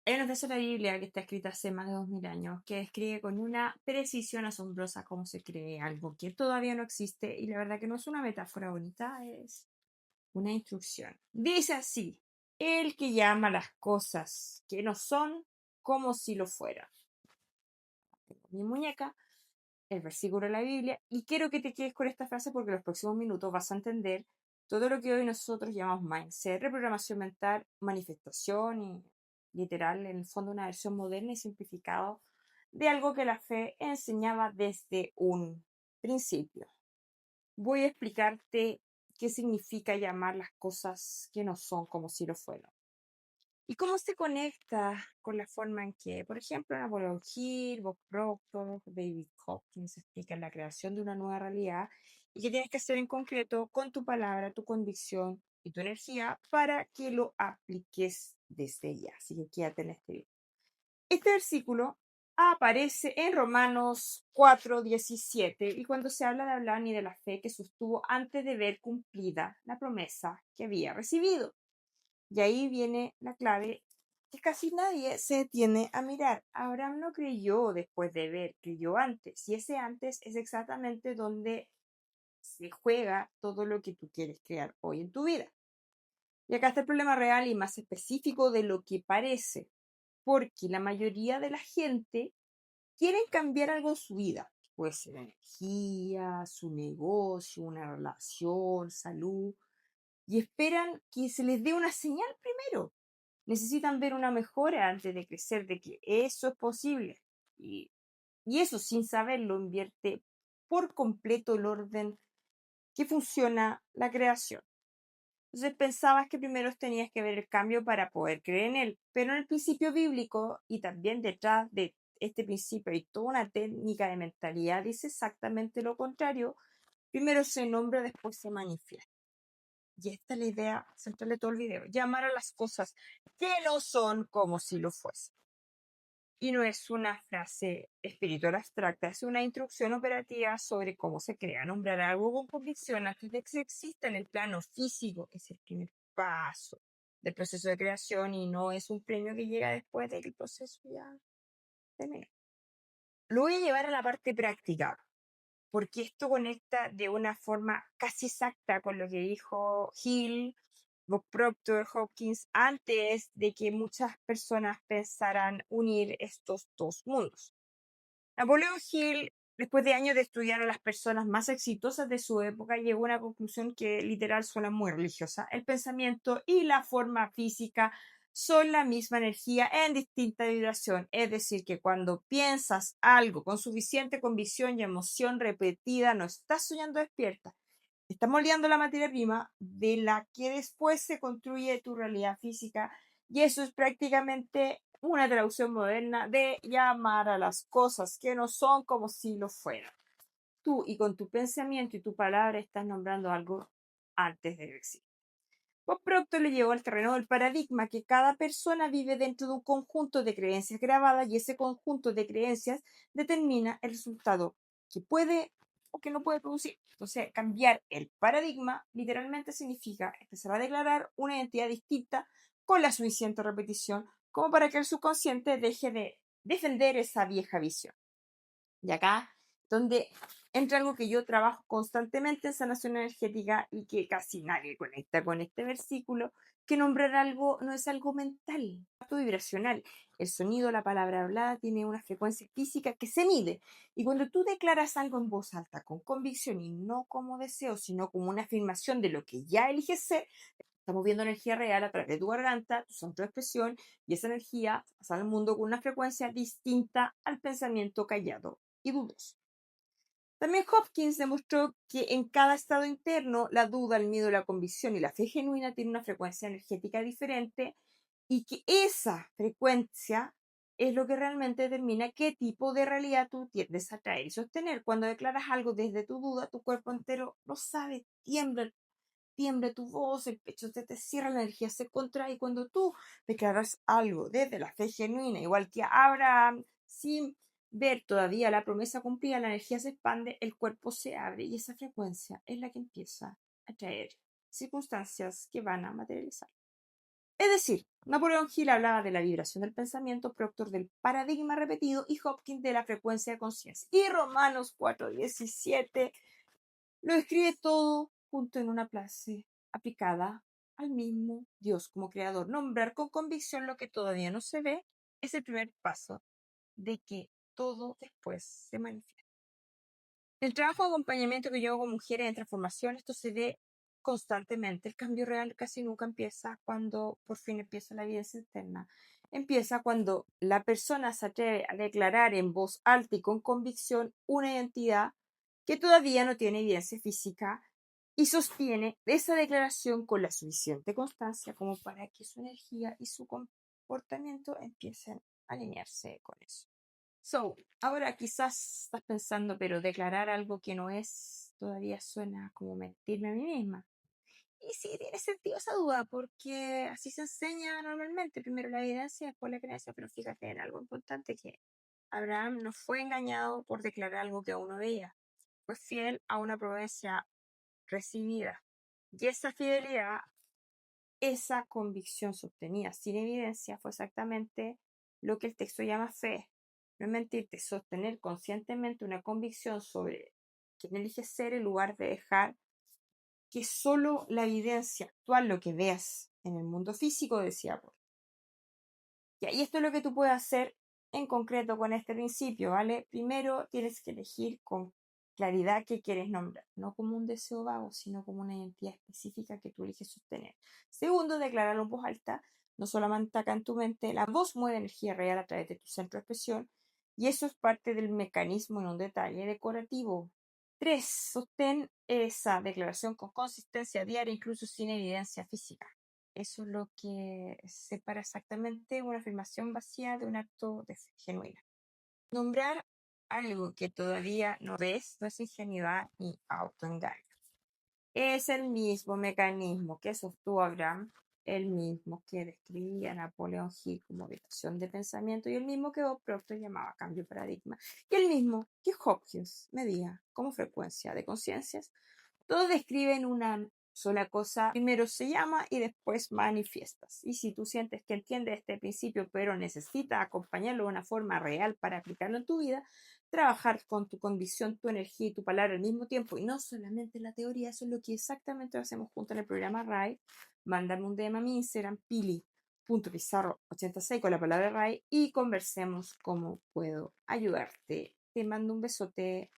Hay una frase de la Biblia que está escrita hace más de 2000 años que describe con una precisión asombrosa cómo se cree algo que todavía no existe y la verdad que no es una metáfora bonita, es una instrucción. Dice así, el que llama las cosas que no son como si lo fueran. Tengo mi muñeca, el versículo de la Biblia, y quiero que te quedes con esta frase porque en los próximos minutos vas a entender todo lo que hoy nosotros llamamos mindset, reprogramación mental, manifestación y literal, en el fondo una versión moderna y simplificada de algo que la fe enseñaba desde un principio. Voy a explicarte qué significa llamar las cosas que no son como si lo fueran. ¿Y cómo se conecta con la forma en que, por ejemplo, Napoleon Hill, Bob Proctor, David Hopkins explican la creación de una nueva realidad y qué tienes que hacer en concreto con tu palabra, tu convicción y tu energía para que lo apliques desde ya? Así que quédate en este video. Este versículo aparece en Romanos 4:17 y cuando se habla de hablar ni de la fe que sostuvo antes de ver cumplida la promesa que había recibido. Y ahí viene la clave que casi nadie se detiene a mirar. Abraham no creyó después de ver, creyó antes. Y ese antes es exactamente donde se juega todo lo que tú quieres crear hoy en tu vida. Y acá está el problema real y más específico de lo que parece. Porque la mayoría de la gente quiere cambiar algo en su vida. Puede ser energía, su negocio, una relación, salud. Y esperan que se les dé una señal primero. Necesitan ver una mejora antes de crecer, de que eso es posible. Y, y eso, sin saberlo, invierte por completo el orden que funciona la creación. Entonces pensabas que primero tenías que ver el cambio para poder creer en él, pero en el principio bíblico y también detrás de este principio hay toda una técnica de mentalidad, dice exactamente lo contrario. Primero se nombra, después se manifiesta. Y esta es la idea central de todo el video, llamar a las cosas que no son como si lo fuesen. Y no es una frase espiritual abstracta, es una instrucción operativa sobre cómo se crea. Nombrar algo con convicción antes de que exista en el plano físico es el primer paso del proceso de creación y no es un premio que llega después de que el proceso ya termina. Lo voy a llevar a la parte práctica, porque esto conecta de una forma casi exacta con lo que dijo Hill, Bob Proctor, Hopkins, antes de que muchas personas pensaran unir estos dos mundos. Napoleon Hill, después de años de estudiar a las personas más exitosas de su época, llegó a una conclusión que literal suena muy religiosa. El pensamiento y la forma física son la misma energía en distinta vibración. Es decir, que cuando piensas algo con suficiente convicción y emoción repetida, no estás soñando despierta. Estás moldeando la materia prima de la que después se construye tu realidad física y eso es prácticamente una traducción moderna de llamar a las cosas que no son como si lo fueran. Tú y con tu pensamiento y tu palabra estás nombrando algo antes de decir. Bob Proctor le llevó al terreno del paradigma que cada persona vive dentro de un conjunto de creencias grabadas y ese conjunto de creencias determina el resultado que puede o que no puede producir. Entonces, cambiar el paradigma literalmente significa empezar a declarar una identidad distinta con la suficiente repetición como para que el subconsciente deje de defender esa vieja visión. Y acá, donde entra algo que yo trabajo constantemente en sanación energética y que casi nadie conecta con este versículo, que nombrar algo no es algo mental, es algo vibracional. El sonido, la palabra hablada, tiene una frecuencia física que se mide. Y cuando tú declaras algo en voz alta, con convicción y no como deseo, sino como una afirmación de lo que ya eliges ser, estás moviendo energía real a través de tu garganta, tu centro de expresión, y esa energía pasa al mundo con una frecuencia distinta al pensamiento callado y dudoso. También Hopkins demostró que en cada estado interno la duda, el miedo, la convicción y la fe genuina tienen una frecuencia energética diferente y que esa frecuencia es lo que realmente determina qué tipo de realidad tú tiendes a traer y sostener. Cuando declaras algo desde tu duda, tu cuerpo entero lo sabe, tiembla tu voz, el pecho se te cierra, la energía se contrae y cuando tú declaras algo desde la fe genuina, igual que Abraham, sin ver todavía la promesa cumplida, la energía se expande, el cuerpo se abre y esa frecuencia es la que empieza a traer circunstancias que van a materializar. Es decir, Napoleón Hill hablaba de la vibración del pensamiento, Proctor del paradigma repetido y Hopkins de la frecuencia de conciencia. Y Romanos 4:17 lo escribe todo junto en una frase aplicada al mismo Dios como creador. Nombrar con convicción lo que todavía no se ve es el primer paso de que todo después se manifiesta. El trabajo de acompañamiento que yo hago con mujeres en transformación, esto se ve constantemente. El cambio real casi nunca empieza cuando por fin empieza la evidencia interna. Empieza cuando la persona se atreve a declarar en voz alta y con convicción una identidad que todavía no tiene evidencia física y sostiene esa declaración con la suficiente constancia como para que su energía y su comportamiento empiecen a alinearse con eso. Ahora quizás estás pensando, pero declarar algo que no es todavía suena como mentirme a mí misma. Y sí, tiene sentido esa duda, porque así se enseña normalmente. Primero la evidencia, después la creencia, pero fíjate en algo importante que Abraham no fue engañado por declarar algo que aún no veía. Fue fiel a una promesa recibida. Y esa fidelidad, esa convicción sostenida sin evidencia fue exactamente lo que el texto llama fe. No es mentirte, sostener conscientemente una convicción sobre quién eliges ser en lugar de dejar que solo la evidencia actual, lo que veas en el mundo físico, decía Paul. Y esto es lo que tú puedes hacer en concreto con este principio, ¿vale? Primero tienes que elegir con claridad qué quieres nombrar, no como un deseo vago, sino como una identidad específica que tú eliges sostener. Segundo, declararlo en voz alta, no solamente acá en tu mente, la voz mueve energía real a través de tu centro de expresión y eso es parte del mecanismo en un detalle decorativo. 3. Sostén esa declaración con consistencia diaria, incluso sin evidencia física. Eso es lo que separa exactamente una afirmación vacía de un acto de fe genuina. Nombrar algo que todavía no ves no es ingenuidad ni autoengaño. Es el mismo mecanismo que sostuvo Abraham, el mismo que describía Napoleón Hill como vibración de pensamiento y el mismo que Bob Proctor llamaba cambio de paradigma y el mismo que Hopkins medía como frecuencia de conciencias. Todos describen una sola cosa, primero se llama y después manifiestas. Y si tú sientes que entiendes este principio, pero necesitas acompañarlo de una forma real para aplicarlo en tu vida, trabajar con tu condición, tu energía y tu palabra al mismo tiempo, y no solamente la teoría, eso es lo que exactamente hacemos junto en el programa RAI. Mándame un DM a mi Instagram, pili.pizarro86 con la palabra RAI y conversemos cómo puedo ayudarte. Te mando un besote.